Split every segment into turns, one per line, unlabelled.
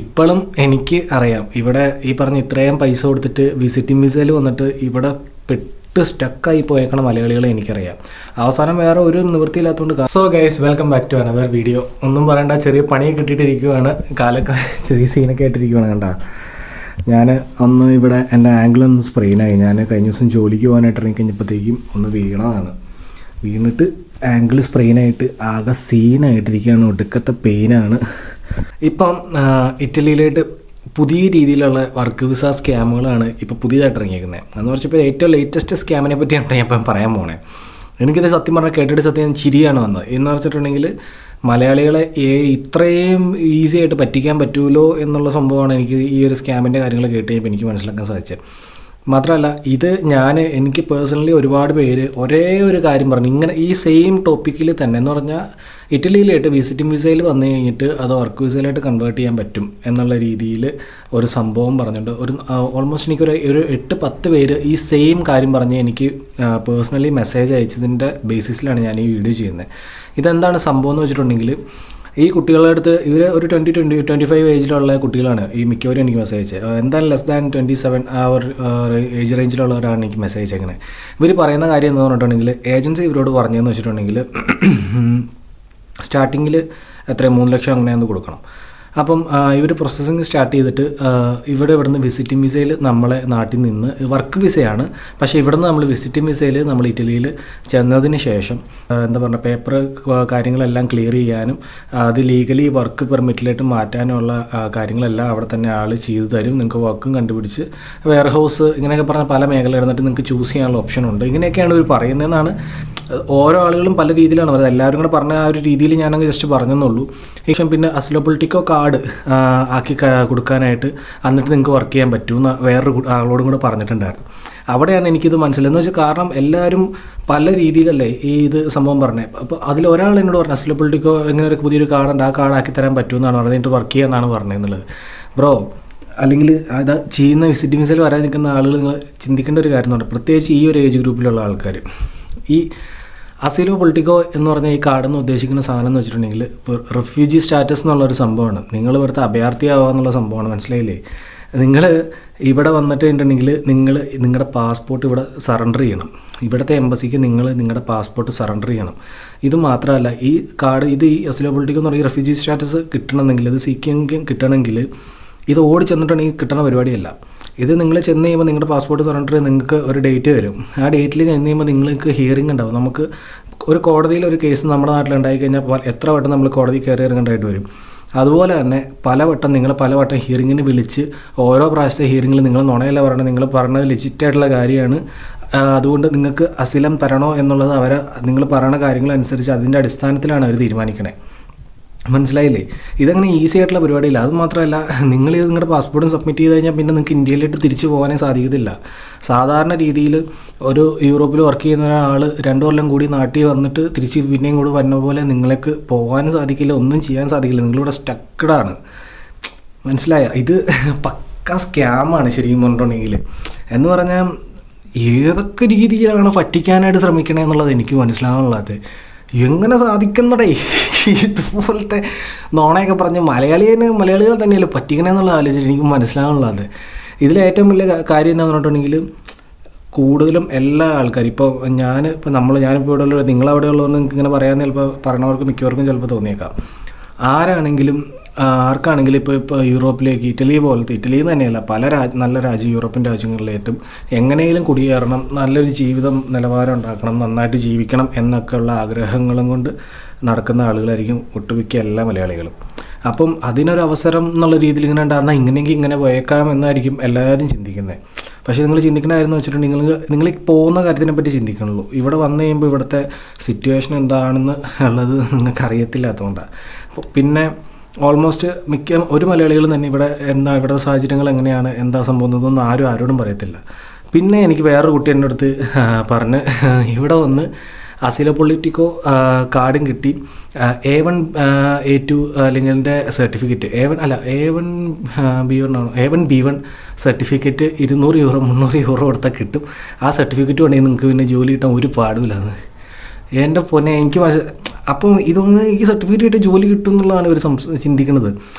ഇപ്പോഴും എനിക്ക് അറിയാം ഇവിടെ ഈ പറഞ്ഞ ഇത്രയും പൈസ കൊടുത്തിട്ട് വിസിറ്റിംഗ് വിസയിൽ വന്നിട്ട് ഇവിടെ പെട്ട് സ്റ്റക്കായി പോയേക്കണ മലയാളികളെ എനിക്കറിയാം. അവസാനം വേറെ ഒരു നിവൃത്തിയില്ലാത്തതുകൊണ്ട്. So guys, welcome back to another video. ഒന്നും പറയണ്ട, ചെറിയ പണിയൊക്കെ കിട്ടിയിട്ടിരിക്കുവാണ്, കാലൊക്കെ ചെറിയ സീനൊക്കെ ആയിട്ടിരിക്കുവാണ്. കണ്ട, ഞാൻ ഒന്ന് ഇവിടെ എൻ്റെ ആംഗിളൊന്ന് സ്പ്രെയിനായി. ഞാൻ കഴിഞ്ഞ ദിവസം ജോലിക്ക് പോകാനായിട്ട് ഇറങ്ങിക്കഴിഞ്ഞപ്പോഴത്തേക്കും ഒന്ന് വീണതാണ്. വീണിട്ട് ആംഗിൾ സ്പ്രെയിനായിട്ട് ആകെ സീനായിട്ടിരിക്കുകയാണ്, ഒടുക്കത്തെ പെയിനാണ്. ഇപ്പം ഇറ്റലിയിലായിട്ട് പുതിയ രീതിയിലുള്ള വർക്ക് വിസ സ്കാമുകളാണ് ഇപ്പോൾ പുതിയതായിട്ട് ഇറങ്ങിയിരിക്കുന്നത്. എന്ന് പറഞ്ഞപ്പോൾ ഏറ്റവും ലേറ്റസ്റ്റ് സ്കാമിനെ പറ്റിയാണ് ഞാൻ ഇപ്പം പറയാൻ പോണേ. എനിക്കിത് സത്യം പറഞ്ഞാൽ കേട്ടിട്ട് സത്യം ചിരിയാണ് വന്നത്. എന്ന് വെച്ചിട്ടുണ്ടെങ്കിൽ മലയാളികളെ ഇത്രയും ഈസി ആയിട്ട് പറ്റിക്കാൻ പറ്റുമല്ലോ എന്നുള്ള സംഭവമാണ് എനിക്ക് ഈ ഒരു സ്കാമിൻ്റെ കാര്യങ്ങൾ കേട്ട് കഴിഞ്ഞപ്പോൾ എനിക്ക് മനസ്സിലാക്കാൻ സാധിച്ചത്. മാത്രമല്ല, ഇത് എനിക്ക് പേഴ്സണലി ഒരുപാട് പേര് ഒരേ ഒരു കാര്യം പറഞ്ഞു, ഇങ്ങനെ ഈ സെയിം ടോപ്പിക്കിൽ തന്നെ. എന്ന് പറഞ്ഞാൽ ഇറ്റലിയിലായിട്ട് വിസിറ്റിംഗ് വിസയിൽ വന്നു കഴിഞ്ഞിട്ട് അത് വർക്ക് വിസയിലായിട്ട് കൺവേർട്ട് ചെയ്യാൻ പറ്റും എന്നുള്ള രീതിയിൽ ഒരു സംഭവം പറഞ്ഞിട്ടുണ്ട്. ഓൾമോസ്റ്റ് എനിക്കൊരു 8-10 പേര് ഈ സെയിം കാര്യം പറഞ്ഞ് എനിക്ക് പേഴ്സണലി മെസ്സേജ് അയച്ചതിൻ്റെ ബേസിസിലാണ് ഞാൻ ഈ വീഡിയോ ചെയ്യുന്നത്. ഇതെന്താണ് സംഭവം എന്ന് വെച്ചിട്ടുണ്ടെങ്കിൽ, ഈ കുട്ടികളുടെ അടുത്ത് ഇവർ ഒരു 20-25 ഏജിലുള്ള കുട്ടികളാണ് ഈ മിക്കവരും എനിക്ക് മെസ്സേജ് അയച്ചത്. എന്തായാലും ലെസ് ദാൻ 27 ആ ഒരു ഏജ് റേഞ്ചിലുള്ളവരാണ് എനിക്ക് മെസ്സേജ് അയച്ചേക്കുന്നത്. ഇവർ പറയുന്ന കാര്യം എന്താണെന്ന് പറഞ്ഞിട്ടുണ്ടെങ്കിൽ, ഏജൻസി ഇവരോട് പറഞ്ഞതെന്ന് വെച്ചിട്ടുണ്ടെങ്കിൽ സ്റ്റാർട്ടിങ്ങിൽ 3 ലക്ഷം അങ്ങനെയൊന്ന് കൊടുക്കണം. അപ്പം ഇവർ പ്രോസസ്സിങ് സ്റ്റാർട്ട് ചെയ്തിട്ട് ഇവിടുന്ന് വിസിറ്റിംഗ് വിസയിൽ നമ്മളെ നാട്ടിൽ നിന്ന് വർക്ക് വിസയാണ്, പക്ഷേ ഇവിടുന്ന് നമ്മൾ വിസിറ്റിംഗ് വിസയിൽ നമ്മൾ ഇറ്റലിയിൽ ചെന്നതിന് ശേഷം എന്താ പറയുക, പേപ്പർ കാര്യങ്ങളെല്ലാം ക്ലിയർ ചെയ്യാനും അത് ലീഗലി വർക്ക് പെർമിറ്റിലായിട്ട് മാറ്റാനുള്ള കാര്യങ്ങളെല്ലാം അവിടെ തന്നെ ആൾ ചെയ്തു തരും. നിങ്ങൾക്ക് വർക്കും കണ്ടുപിടിച്ച് വെയർ ഹൗസ് ഇങ്ങനെയൊക്കെ പറഞ്ഞ പല മേഖല ഇരുന്നിട്ട് നിങ്ങൾക്ക് ചൂസ് ചെയ്യാനുള്ള ഓപ്ഷനുണ്ട്. ഇങ്ങനെയൊക്കെയാണ് ഇവർ പറയുന്നതെന്നാണ്. ഓരോ ആളുകളും പല രീതിയിലാണ് പറയുന്നത്. എല്ലാവരും കൂടെ പറഞ്ഞ ആ ഒരു രീതിയിൽ ഞാനങ്ങ് ജസ്റ്റ് പറഞ്ഞെന്നുള്ളൂ. ശേഷം പിന്നെ അസിലോ പൊളിറ്റിക്കോ കാർഡ് ആക്കി കൊടുക്കാനായിട്ട് എന്നിട്ട് നിങ്ങൾക്ക് വർക്ക് ചെയ്യാൻ പറ്റുമെന്ന് വേറൊരു ആളോടും കൂടെ പറഞ്ഞിട്ടുണ്ടായിരുന്നു. അവിടെയാണ് എനിക്കിത് മനസ്സിലായെന്ന് വെച്ചാൽ, കാരണം എല്ലാവരും പല രീതിയിലല്ലേ ഈ ഇത് സംഭവം പറഞ്ഞത്. അപ്പോൾ അതിലൊരാൾ എന്നോട് പറഞ്ഞു, അസിലോ പൊളിറ്റിക്കോ ഇങ്ങനെ ഒരു പുതിയൊരു കാർഡുണ്ട്, ആ കാർഡ് ആക്കി തരാൻ പറ്റുമെന്നാണ് പറഞ്ഞിട്ട് വർക്ക് ചെയ്യാമെന്നാണ് പറഞ്ഞതെന്നുള്ളത്. ബ്രോ, അല്ലെങ്കിൽ അത് ചെയ്യുന്ന വിസിറ്റിംഗ് വിസയിൽ വരാൻ നിൽക്കുന്ന ആളുകൾ നിങ്ങൾ ചിന്തിക്കേണ്ട ഒരു കാര്യം എന്ന് പറഞ്ഞാൽ, പ്രത്യേകിച്ച് ഈ ഒരു ഏജ് ഗ്രൂപ്പിലുള്ള ആൾക്കാർ, ഈ അസിലോ പൊളിറ്റിക്കോ എന്ന് പറഞ്ഞാൽ ഈ കാർഡെന്ന് ഉദ്ദേശിക്കുന്ന സാധനം എന്ന് വെച്ചിട്ടുണ്ടെങ്കിൽ റിഫ്യൂജി സ്റ്റാറ്റസ് എന്നുള്ളൊരു സംഭവമാണ്. നിങ്ങൾ ഇവിടുത്തെ അഭയാർത്ഥിയാവുക എന്നുള്ള സംഭവമാണ്, മനസ്സിലായില്ലേ? നിങ്ങൾ ഇവിടെ വന്നിട്ടുണ്ടെങ്കിൽ നിങ്ങളുടെ പാസ്പോർട്ട് ഇവിടെ സറണ്ടർ ചെയ്യണം. ഇവിടുത്തെ എംബസിക്ക് നിങ്ങളുടെ പാസ്പോർട്ട് സറണ്ടർ ചെയ്യണം. ഇത് മാത്രമല്ല, ഈ കാർഡ് ഈ അസിലോ പൊളിറ്റിക്കോ എന്ന് പറഞ്ഞാൽ ഈ റിഫ്യൂജി സ്റ്റാറ്റസ് കിട്ടണമെങ്കിൽ, ഇത് കിട്ടണമെങ്കിൽ ഇത് ഓടി ചെന്നിട്ടുണ്ടെങ്കിൽ കിട്ടുന്ന പരിപാടിയല്ല. ഇത് നിങ്ങൾ ചെന്ന് കഴിയുമ്പോൾ നിങ്ങളുടെ പാസ്പോർട്ട് സറണ്ടർ നിങ്ങൾക്ക് ഒരു ഡേറ്റ് വരും. ആ ഡേറ്റിൽ ചെന്ന് കഴിയുമ്പോൾ നിങ്ങൾക്ക് ഹിയറിംഗ് ഉണ്ടാവും. നമുക്ക് ഒരു കോടതിയിൽ ഒരു കേസ് നമ്മുടെ നാട്ടിലുണ്ടായി കഴിഞ്ഞാൽ എത്ര വട്ടം നമ്മൾ കോടതി കയറി ഇറങ്ങേണ്ടതായിട്ട് വരും. അതുപോലെ തന്നെ പലവട്ടം ഹിയറിങ്ങിന് വിളിച്ച് ഓരോ പ്രാവശ്യത്തെ ഹിയറിങ്ങിൽ നിങ്ങൾ നുണയല്ല പറയണത്, നിങ്ങൾ പറഞ്ഞത് ലെജിറ്റായിട്ടുള്ള കാര്യമാണ്, അതുകൊണ്ട് നിങ്ങൾക്ക് അസിലം തരണോ എന്നുള്ളത് നിങ്ങൾ പറയുന്ന കാര്യങ്ങളനുസരിച്ച് അതിൻ്റെ അടിസ്ഥാനത്തിലാണ് അവർ തീരുമാനിക്കണേ. മനസ്സിലായില്ലേ? ഇതങ്ങനെ ഈസി ആയിട്ടുള്ള പരിപാടിയില്ല. അത് മാത്രമല്ല, നിങ്ങളിത് നിങ്ങളുടെ പാസ്പോർട്ടും സബ്മിറ്റ് ചെയ്ത് കഴിഞ്ഞാൽ പിന്നെ നിങ്ങൾക്ക് ഇന്ത്യയിലോട്ട് തിരിച്ചു പോകാനേ സാധിക്കത്തില്ല. സാധാരണ രീതിയിൽ ഒരു യൂറോപ്പിൽ വർക്ക് ചെയ്യുന്ന ഒരാൾ 2 കൊല്ലം കൂടി നാട്ടിൽ വന്നിട്ട് തിരിച്ച് പിന്നെയും കൂടി വരുന്ന പോലെ നിങ്ങൾക്ക് പോകാനും സാധിക്കില്ല, ഒന്നും ചെയ്യാൻ സാധിക്കില്ല. നിങ്ങളിവിടെ സ്റ്റക്കഡാണ്. മനസ്സിലായ? ഇത് പക്ക സ്കാമാണ് ശരിക്കും പറഞ്ഞിട്ടുണ്ടെങ്കിൽ. എന്ന് പറഞ്ഞാൽ ഏതൊക്കെ രീതിയിലാണ് പറ്റിക്കാനായിട്ട് ശ്രമിക്കണേ എന്നുള്ളത് എനിക്ക് മനസ്സിലാവാനുള്ളത്. എങ്ങനെ സാധിക്കുന്നടേ ഇതുപോലത്തെ നോണയൊക്കെ പറഞ്ഞ് മലയാളികൾ തന്നെയല്ലേ പറ്റിക്കണമെന്നുള്ള ആലോചന എനിക്ക് മനസ്സിലാവുന്നുള്ളത്. ഇതിലേറ്റവും വലിയ കാര്യം എന്താണെന്ന് പറഞ്ഞിട്ടുണ്ടെങ്കിൽ, കൂടുതലും എല്ലാ ആൾക്കാരും ഞാനിപ്പോൾ ഇവിടെ ഉള്ള നിങ്ങളവിടെ ഉള്ളതെന്ന് നിങ്ങൾക്ക് ഇങ്ങനെ പറയാൻ ചിലപ്പോൾ പറയണവർക്ക് മിക്കവർക്കും ചിലപ്പോൾ തോന്നിയേക്കാം. ആർക്കാണെങ്കിലും ഇപ്പോൾ യൂറോപ്പിലേക്ക് ഇറ്റലി തന്നെയല്ല, പല നല്ല രാജ്യം യൂറോപ്യൻ രാജ്യങ്ങളിലേറ്റും എങ്ങനെയും കുടിയേറണം, നല്ലൊരു ജീവിതം നിലവാരം ഉണ്ടാക്കണം, നന്നായിട്ട് ജീവിക്കണം എന്നൊക്കെയുള്ള ആഗ്രഹങ്ങളും കൊണ്ട് നടക്കുന്ന ആളുകളായിരിക്കും ഒട്ടുമിക്ക എല്ലാ മലയാളികളും. അപ്പം അതിനൊരവസരം എന്നുള്ള രീതിയിൽ ഇങ്ങനെ ഉണ്ടാകുന്ന ഇങ്ങനെയെങ്കിൽ ഇങ്ങനെ പോയേക്കാം എന്നായിരിക്കും എല്ലാവരും ചിന്തിക്കുന്നത്. പക്ഷേ നിങ്ങൾ ചിന്തിക്കേണ്ട കാര്യം എന്ന് വെച്ചിട്ടുണ്ടെങ്കിൽ, നിങ്ങൾ പോകുന്ന കാര്യത്തിനെ പറ്റി ചിന്തിക്കണുള്ളൂ. ഇവിടെ വന്നു കഴിയുമ്പോൾ ഇവിടുത്തെ സിറ്റുവേഷൻ എന്താണെന്ന് ഉള്ളത് നിങ്ങൾക്ക് അറിയത്തില്ലാത്തതുകൊണ്ടാണ്. പിന്നെ ഓൾമോസ്റ്റ് ഒരു മലയാളികളും തന്നെ ഇവിടുത്തെ സാഹചര്യങ്ങൾ എങ്ങനെയാണ്, എന്താ സംഭവം എന്നൊന്നും ആരോടും പറയത്തില്ല. പിന്നെ എനിക്ക് വേറൊരു കുട്ടി എൻ്റെ അടുത്ത് പറഞ്ഞ് ഇവിടെ വന്ന് അസിലോ പൊളിറ്റിക്കോ കാർഡും കിട്ടി, A1 A2 അല്ലെങ്കിൽ എൻ്റെ certificate A1 B1 certificate 200 euro 300 euro കൊടുത്താൽ കിട്ടും. ആ സർട്ടിഫിക്കറ്റ് വേണമെങ്കിൽ നിങ്ങൾക്ക് പിന്നെ ജോലി കിട്ടാൻ ഒരു പാടുമില്ലാന്ന്. എൻ്റെ പൊന്നെ, എനിക്ക് അപ്പോൾ ഇതൊന്ന് ഈ സർട്ടിഫിക്കറ്റ് ആയിട്ട് ജോലി കിട്ടും എന്നുള്ളതാണ് ഇവർ ചിന്തിക്കുന്നത്.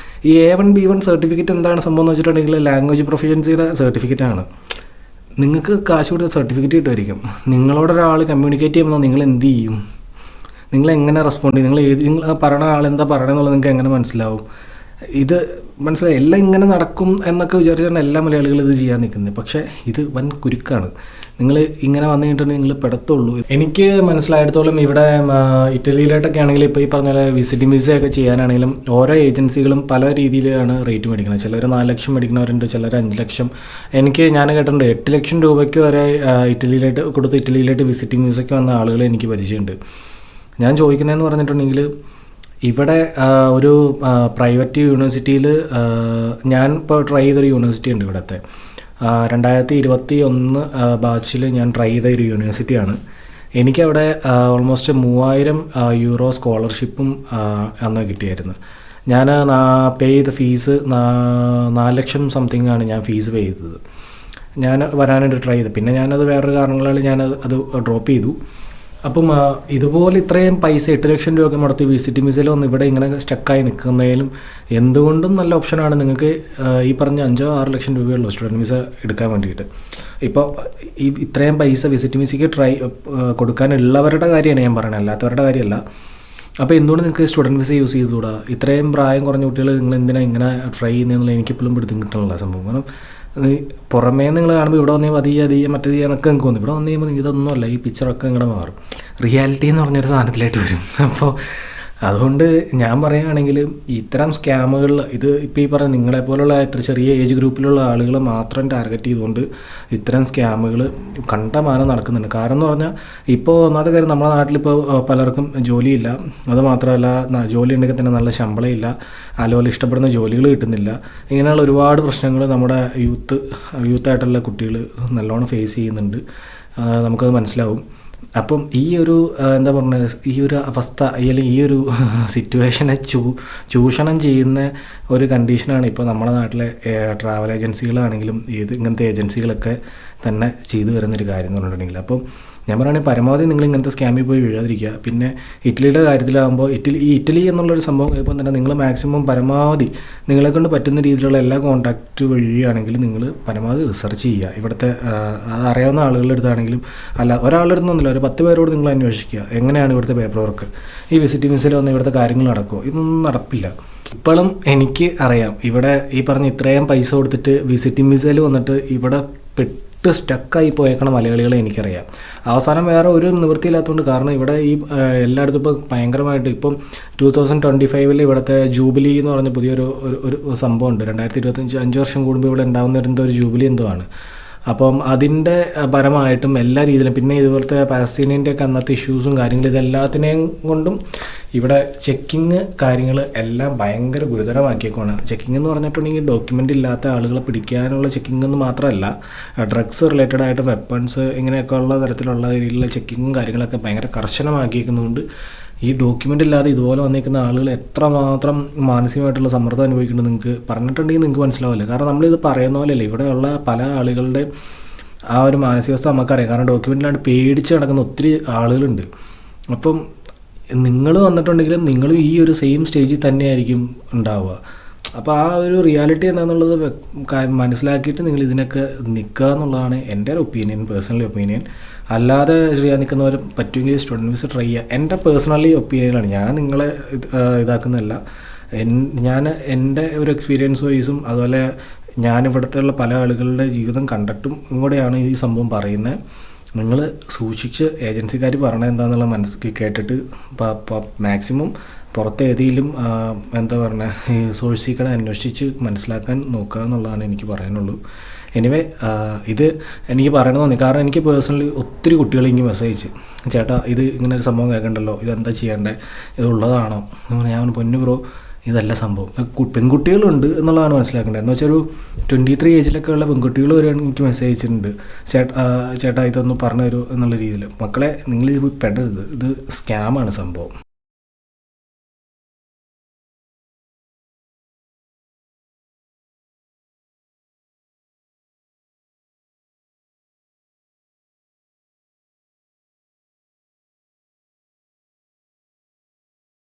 ഈ A1 B1 സർട്ടിഫിക്കറ്റ് എന്താണ് സംഭവം എന്ന് വെച്ചിട്ടുണ്ടെങ്കിൽ ലാംഗ്വേജ് പ്രൊഫഷ്യൻസിയുടെ സർട്ടിഫിക്കറ്റാണ്. നിങ്ങൾക്ക് കാശ് കൊടുത്ത സർട്ടിഫിക്കറ്റ് കിട്ടുമായിരിക്കും. നിങ്ങളോടൊരാൾ കമ്മ്യൂണിക്കേറ്റ് ചെയ്യുമ്പോൾ നിങ്ങൾ എന്ത് ചെയ്യും? നിങ്ങളെങ്ങനെ റെസ്പോണ്ട് ചെയ്യും? നിങ്ങൾ പറയണ ആളെന്താ പറയണമെന്നുള്ളത് നിങ്ങൾക്ക് എങ്ങനെ മനസ്സിലാവും? ഇത് മനസ്സിലായി, എല്ലാം ഇങ്ങനെ നടക്കും എന്നൊക്കെ വിചാരിച്ചാണ് എല്ലാ മലയാളികളും ഇത് ചെയ്യാൻ നിൽക്കുന്നത്. പക്ഷേ ഇത് വൻ കുരുക്കാണ്. നിങ്ങൾ ഇങ്ങനെ വന്നു കഴിഞ്ഞിട്ടുണ്ടെങ്കിൽ നിങ്ങൾ പെടത്തുള്ളൂ. എനിക്ക് മനസ്സിലായിടത്തോളം ഇവിടെ ഇറ്റലിയിലോട്ടൊക്കെ ആണെങ്കിൽ ഇപ്പോൾ ഈ പറഞ്ഞ പോലെ വിസിറ്റിംഗ് വിസയൊക്കെ ചെയ്യാനാണെങ്കിലും ഓരോ ഏജൻസികളും പല രീതിയിലാണ് റേറ്റ് മേടിക്കുന്നത്. ചിലർ 4 ലക്ഷം മേടിക്കുന്നവരുണ്ട്, ചിലർ 5 ലക്ഷം. ഞാൻ കേട്ടിട്ടുണ്ട് 8 ലക്ഷം രൂപയ്ക്ക് വരെ ഇറ്റലിയിലോട്ട് വിസിറ്റിംഗ് വിസയ്ക്ക് വന്ന ആളുകൾ എനിക്ക് പരിചയമുണ്ട്. ഞാൻ ചോദിക്കുന്നതെന്ന് പറഞ്ഞിട്ടുണ്ടെങ്കിൽ ഇവിടെ ഒരു പ്രൈവറ്റ് യൂണിവേഴ്സിറ്റിയിൽ ഞാൻ ഇപ്പോൾ ട്രൈ ചെയ്തൊരു യൂണിവേഴ്സിറ്റി ഉണ്ട് ഇവിടുത്തെ 2021 ബാച്ചിൽ ഞാൻ ട്രൈ ചെയ്ത ഒരു യൂണിവേഴ്സിറ്റിയാണ്. എനിക്കവിടെ ഓൾമോസ്റ്റ് 3000 യൂറോ സ്കോളർഷിപ്പും അന്ന് കിട്ടിയായിരുന്നു. ഞാൻ പേ ചെയ്ത ഫീസ് 4 ലക്ഷം സംതിങ് ആണ് ഞാൻ ഫീസ് പേ ചെയ്തത്. ഞാൻ വരാനായിട്ട് ട്രൈ ചെയ്തു. പിന്നെ ഞാനത് വേറൊരു കാരണങ്ങളാൽ അത് ഡ്രോപ്പ് ചെയ്തു. അപ്പം ഇതുപോലെ ഇത്രയും പൈസ 8 ലക്ഷം രൂപ മുടത്തി വിസിറ്റിംഗ് വിസയിൽ വന്ന് ഇവിടെ ഇങ്ങനെ സ്റ്റക്കായി നിൽക്കുന്നതിലും എന്തുകൊണ്ടും നല്ല ഓപ്ഷനാണ് നിങ്ങൾക്ക് ഈ പറഞ്ഞ 5-6 ലക്ഷം രൂപയുള്ളൂ സ്റ്റുഡൻറ്റ് വിസ എടുക്കാൻ വേണ്ടിയിട്ട്. ഇപ്പോൾ ഇത്രയും പൈസ വിസിറ്റിംഗ് വിസയ്ക്ക് കൊടുക്കാനുള്ളവരുടെ കാര്യമാണ് ഞാൻ പറയുന്നത്, അല്ലാത്തവരുടെ കാര്യമല്ല. അപ്പോൾ എന്തുകൊണ്ട് നിങ്ങൾക്ക് സ്റ്റുഡൻറ്റ് വിസ യൂസ് ചെയ്തുകൂടാ? ഇത്രയും പ്രായം കുറഞ്ഞ കുട്ടികൾ നിങ്ങൾ എന്തിനാണ് ഇങ്ങനെ ട്രൈ ചെയ്യുന്നതെന്നുള്ള എനിക്കിപ്പോഴും പിടുത്തം കിട്ടണമല്ല സംഭവം. കാരണം പുറമേ നിങ്ങൾ കാണുമ്പോൾ ഇവിടെ വന്നേ മറ്റേ എന്നൊക്കെ നിങ്ങൾക്ക് തോന്നും. ഇവിടെ വന്നു കഴിയുമ്പോൾ ഇതൊന്നുമല്ല, ഈ പിക്ചറൊക്കെ ഇങ്ങോട്ട് മാറും. റിയാലിറ്റി എന്ന് പറഞ്ഞൊരു സാധനത്തിലായിട്ട് വരും. അപ്പോൾ അതുകൊണ്ട് ഞാൻ പറയുകയാണെങ്കിൽ ഇത്തരം സ്കാമുകൾ ഇത് ഇപ്പോൾ ഈ പറഞ്ഞ നിങ്ങളെപ്പോലുള്ള ഇത്ര ചെറിയ ഏജ് ഗ്രൂപ്പിലുള്ള ആളുകൾ മാത്രം ടാർഗറ്റ് ചെയ്തുകൊണ്ട് ഇത്തരം സ്കാമുകൾ കണ്ടമാനം നടക്കുന്നുണ്ട്. കാരണം എന്ന് പറഞ്ഞാൽ ഇപ്പോൾ ഒന്നാമത്തെ കാര്യം നമ്മുടെ നാട്ടിലിപ്പോൾ പലർക്കും ജോലിയില്ല. അതുമാത്രമല്ല ജോലി ഉണ്ടെങ്കിൽ തന്നെ നല്ല ശമ്പളം ഇല്ല, അതുപോലെ ഇഷ്ടപ്പെടുന്ന ജോലികൾ കിട്ടുന്നില്ല. ഇങ്ങനെയുള്ള ഒരുപാട് പ്രശ്നങ്ങൾ നമ്മുടെ യൂത്തായിട്ടുള്ള കുട്ടികൾ നല്ലോണം ഫേസ് ചെയ്യുന്നുണ്ട്. നമുക്കത് മനസ്സിലാവും. അപ്പം ഈ ഒരു എന്താ പറയുക, ഈ ഒരു അവസ്ഥ അല്ലെങ്കിൽ ഈ ഒരു സിറ്റുവേഷനെ ചൂഷണം ചെയ്യുന്ന ഒരു കണ്ടീഷനാണ് ഇപ്പോൾ നമ്മുടെ നാട്ടിലെ ട്രാവൽ ഏജൻസികളാണെങ്കിലും ഇങ്ങനത്തെ ഏജൻസികളൊക്കെ തന്നെ ചെയ്തു വരുന്നൊരു കാര്യം എന്ന് പറഞ്ഞിട്ടുണ്ടെങ്കിൽ. അപ്പം ഞാൻ പറയുകയാണെങ്കിൽ പരമാവധി നിങ്ങൾ ഇങ്ങനത്തെ സ്കാമിൽ പോയി വീഴാതിരിക്കുക. പിന്നെ ഇറ്റലിയുടെ കാര്യത്തിലാകുമ്പോൾ ഇറ്റലി എന്നുള്ളൊരു സംഭവം ഇപ്പോൾ തന്നെ നിങ്ങൾ മാക്സിമം പരമാവധി നിങ്ങളെ കൊണ്ട് പറ്റുന്ന രീതിയിലുള്ള എല്ലാ കോൺടാക്റ്റ് വഴിയാണെങ്കിൽ നിങ്ങൾ പരമാവധി റിസർച്ച് ചെയ്യുക. ഇവിടുത്തെ അറിയാവുന്ന ആളുകളുടെ അടുത്താണെങ്കിലും അല്ല ഒരാളുടെ അടുത്തൊന്നുമില്ല, ഒരു 10 പേരോട് നിങ്ങൾ അന്വേഷിക്കുക എങ്ങനെയാണ് ഇവിടുത്തെ പേപ്പർ വർക്ക്, ഈ വിസിറ്റിംഗ് വിസയിൽ വന്ന് ഇവിടുത്തെ കാര്യങ്ങൾ നടക്കുമോ. ഇതൊന്നും നടപ്പില്ല. ഇപ്പോഴും എനിക്ക് അറിയാം ഇവിടെ ഈ പറഞ്ഞ ഇത്രയും പൈസ കൊടുത്തിട്ട് വിസിറ്റിംഗ് വിസയിൽ വന്നിട്ട് ഇവിടെ സ്റ്റക്കായി പോയേക്കണ മലയാളികളെ എനിക്കറിയാം. അവസാനം വേറെ ഒരു നിവൃത്തിയില്ലാത്തതുകൊണ്ട്, കാരണം ഇവിടെ ഈ എല്ലായിടത്തും ഇപ്പോൾ ഭയങ്കരമായിട്ട് ഇപ്പം 2025 ഇവിടുത്തെ ജൂബിലി എന്ന് പറഞ്ഞ പുതിയൊരു സംഭവമുണ്ട്. 2025 5 വർഷം കൂടുമ്പോൾ ഇവിടെ ഉണ്ടാകുന്ന ഒരു ജൂബിലി എന്തോ ആണ്. അപ്പം അതിൻ്റെ പരമായിട്ടും എല്ലാ രീതിയിലും പിന്നെ ഇതുപോലത്തെ പാലസ്തീനിൻ്റെയൊക്കെ അന്നത്തെ ഇഷ്യൂസും കാര്യങ്ങളും ഇതെല്ലാത്തിനെയും കൊണ്ടും ഇവിടെ ചെക്കിങ് കാര്യങ്ങൾ എല്ലാം ഭയങ്കര ഗുരുതരമാക്കിയേക്കുവാണ്. ചെക്കിംഗ് എന്ന് പറഞ്ഞിട്ടുണ്ടെങ്കിൽ ഡോക്യുമെൻ്റ് ഇല്ലാത്ത ആളുകളെ പിടിക്കാനുള്ള ചെക്കിംഗ് എന്ന് മാത്രമല്ല, ഡ്രഗ്സ് റിലേറ്റഡ് ആയിട്ട് വെപ്പൺസ് ഇങ്ങനെയൊക്കെ ഉള്ള തരത്തിലുള്ള രീതിയിലുള്ള ചെക്കിങ്ങും കാര്യങ്ങളൊക്കെ ഭയങ്കര കർശനമാക്കിയിരിക്കുന്നതുകൊണ്ട് ഈ ഡോക്യുമെൻ്റ് ഇല്ലാതെ ഇതുപോലെ വന്നിരിക്കുന്ന ആളുകൾ എത്രമാത്രം മാനസികമായിട്ടുള്ള സമ്മർദ്ദം അനുഭവിക്കുന്നത് നിങ്ങൾക്ക് പറഞ്ഞിട്ടുണ്ടെങ്കിൽ നിങ്ങൾക്ക് മനസ്സിലാവില്ല. കാരണം നമ്മളിത് പറയുന്ന പോലെയല്ല, ഇവിടെയുള്ള പല ആളുകളുടെ ആ ഒരു മാനസികാവസ്ഥ നമുക്കറിയാം. കാരണം ഡോക്യുമെൻ്റിലാണ്ട് പേടിച്ച് നടക്കുന്ന ഒത്തിരി ആളുകളുണ്ട്. അപ്പം നിങ്ങൾ വന്നിട്ടുണ്ടെങ്കിലും നിങ്ങൾ ഈ ഒരു സെയിം സ്റ്റേജിൽ തന്നെയായിരിക്കും ഉണ്ടാവുക. അപ്പോൾ ആ ഒരു റിയാലിറ്റി എന്താണെന്നുള്ളത് മനസ്സിലാക്കിയിട്ട് നിങ്ങൾ ഇതിനൊക്കെ നിൽക്കുക എന്നുള്ളതാണ് എൻ്റെ ഒരു ഒപ്പീനിയൻ, പേഴ്സണലി ഒപ്പീനിയൻ. അല്ലാതെ ചെയ്യാൻ നിൽക്കുന്നവർ പറ്റുമെങ്കിൽ സ്റ്റുഡൻറ്റ് വിസ ട്രൈ ചെയ്യുക. എൻ്റെ പേഴ്സണലി ഒപ്പീനിയനാണ്, ഞാൻ നിങ്ങളെ ഇതാക്കുന്നതല്ല. ഞാൻ എൻ്റെ ഒരു എക്സ്പീരിയൻസ് വൈസും അതുപോലെ ഞാനിവിടുത്തെ ഉള്ള പല ആളുകളുടെ ജീവിതം കണ്ടിട്ടും കൂടെയാണ് ഈ സംഭവം പറയുന്നത്. നിങ്ങൾ സൂക്ഷിച്ച് ഏജൻസിക്കാർ പറയണത് എന്താണെന്നുള്ള മനസ്സിൽ കേട്ടിട്ട് മാക്സിമം പുറത്ത് ഏതെങ്കിലും എന്താ പറയുക ഈ സോഴ്സിക്കടെ അന്വേഷിച്ച് മനസ്സിലാക്കാൻ നോക്കുക എന്നുള്ളതാണ് എനിക്ക് പറയാനുള്ളൂ. എനിവേ ഇത് എനിക്ക് പറയണമെന്ന് തോന്നി, കാരണം എനിക്ക് പേഴ്സണലി ഒത്തിരി കുട്ടികൾ എനിക്ക് മെസ്സേജ് ചേട്ടാ ഇത് ഇങ്ങനെ ഒരു സംഭവം കേൾക്കണ്ടല്ലോ, ഇതെന്താ ചെയ്യേണ്ടത്, ഇതുള്ളതാണോ? ഞാൻ പൊന്നു ബ്രോ ഇതല്ല സംഭവം. പെൺകുട്ടികളുണ്ട് എന്നുള്ളതാണ് മനസ്സിലാക്കേണ്ടത്. എന്ന് വെച്ചാൽ ഒരു 23 ഏജിലൊക്കെ ഉള്ള പെൺകുട്ടികൾ വരെയാണ് എനിക്ക് മെസ്സേജ് അയച്ചിട്ടുണ്ട്, ചേട്ടാ ഇതൊന്ന് പറഞ്ഞു തരൂ എന്നുള്ള രീതിയിൽ. മക്കളെ നിങ്ങൾ ഇത് പെടരുത്, ഇത് സ്കാമാണ് സംഭവം.